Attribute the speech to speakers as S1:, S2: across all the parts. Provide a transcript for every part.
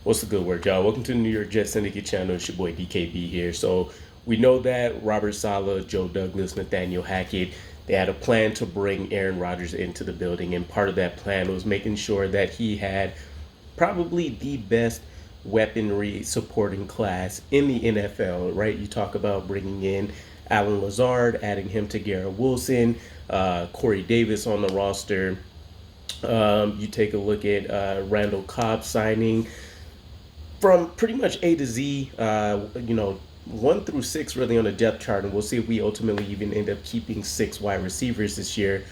S1: What's the good word, y'all? Welcome to the New York Jets Syndicate channel. It's your boy DKB here. So we know that Robert Saleh, Joe Douglas, Nathaniel Hackett, they had a plan to bring Aaron Rodgers into the building, and part of that plan was making sure that he had probably the best weaponry supporting class in the NFL, right? You talk about bringing in Alan Lazard, adding him to Garrett Wilson, Corey Davis on the roster. You take a look at Randall Cobb signing from pretty much A to Z, 1 through 6 really on the depth chart, and we'll see if we ultimately even end up keeping 6 wide receivers this year.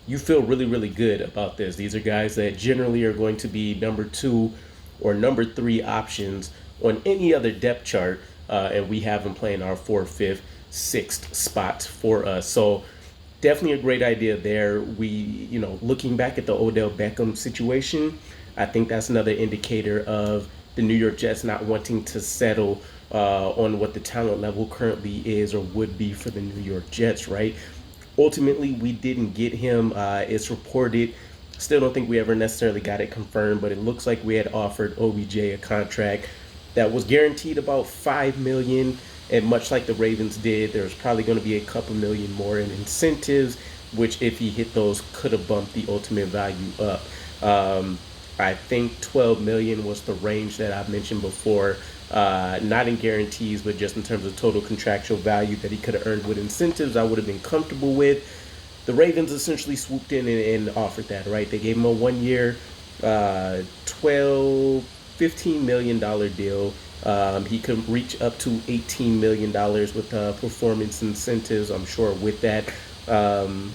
S1: You feel really, really good about this. These are guys that generally are going to be number 2 or number 3 options on any other depth chart, and we have them playing our 4th, 5th, 6th spots for us. So definitely a great idea there. Looking back at the Odell Beckham situation, I think that's another indicator of the New York Jets not wanting to settle on what the talent level currently is or would be for the New York Jets, right? Ultimately, we didn't get him. It's reported. Still don't think we ever necessarily got it confirmed, but it looks like we had offered OBJ a contract that was guaranteed about $5 million. And much like the Ravens did, there's probably going to be a couple million more in incentives, which if he hit those could have bumped the ultimate value up. I think 12 million was the range that I've mentioned before, not in guarantees, but just in terms of total contractual value that he could have earned with incentives. I would have been comfortable with. The Ravens essentially swooped in and offered that, right? They gave him a 1 year, 15 million dollar deal. He could reach up to $18 million with performance incentives, I'm sure, with that,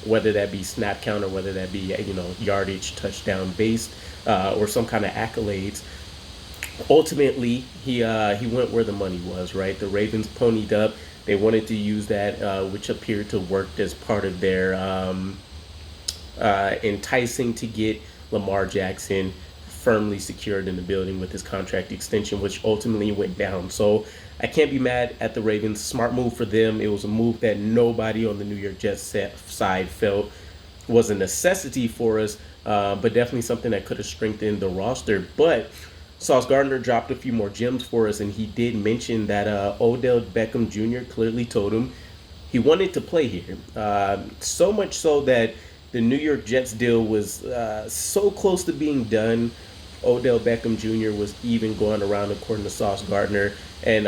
S1: whether that be snap count or whether that be yardage, touchdown based, or some kind of accolades. Ultimately, he went where the money was, right? The Ravens ponied up. They wanted to use that, which appeared to work as part of their enticing to get Lamar Jackson firmly secured in the building with his contract extension, which ultimately went down. So I can't be mad at the Ravens. Smart move for them. It was a move that nobody on the New York Jets side felt was a necessity for us, but definitely something that could have strengthened the roster. But Sauce Gardner dropped a few more gems for us, and he did mention that Odell Beckham Jr. clearly told him he wanted to play here. So much so that the New York Jets deal was so close to being done. Odell Beckham Jr. was even going around, according to Sauce Gardner, and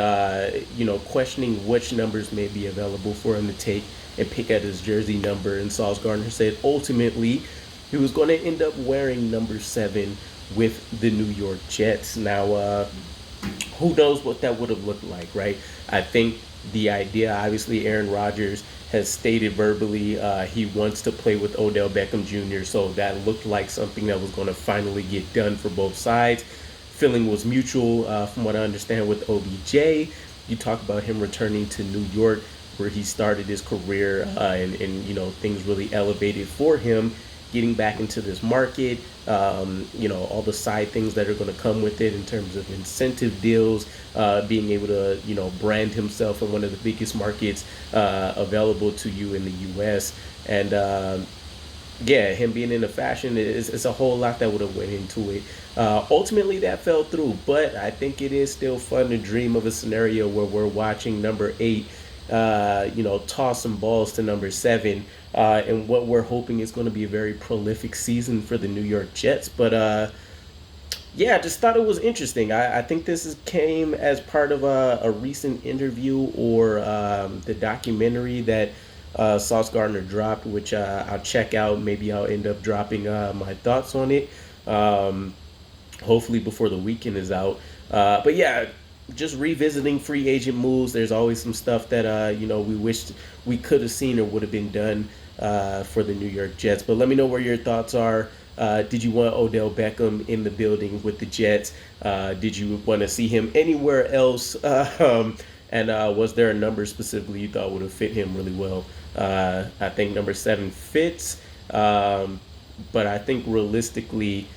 S1: questioning which numbers may be available for him to take and pick at his jersey number. And Sauce Gardner said ultimately he was going to end up wearing number 7 with the New York Jets. Now, who knows what that would have looked like, right? I think the idea, obviously, Aaron Rodgers has stated verbally he wants to play with Odell Beckham Jr., so that looked like something that was going to finally get done for both sides. Feeling was mutual, from what I understand, with OBJ. You talk about him returning to New York, where he started his career, and things really elevated for him. Getting back into this market, all the side things that are going to come with it in terms of incentive deals, being able to, brand himself in one of the biggest markets available to you in the U.S. And him being in the fashion is a whole lot that would have went into it. Ultimately, that fell through, but I think it is still fun to dream of a scenario where we're watching number 8 toss some balls to number 7, and what we're hoping is going to be a very prolific season for the New York Jets. But I just thought it was interesting. I think came as part of a recent interview or the documentary that Sauce Gardner dropped, which I'll check out. Maybe I'll end up dropping my thoughts on it, hopefully before the weekend is out. But yeah, just revisiting free agent moves. There's always some stuff that we wished we could have seen or would have been done for the New York Jets. But let me know where your thoughts are. Did you want Odell Beckham in the building with the Jets? Did you want to see him anywhere else? And was there a number specifically you thought would have fit him really well? I think number 7 fits, but I think realistically,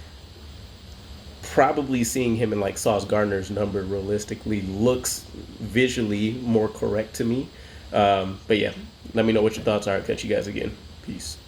S1: probably seeing him in like Sauce Gardner's number realistically looks visually more correct to me. But yeah, let me know what your thoughts are. I'll catch you guys again. Peace.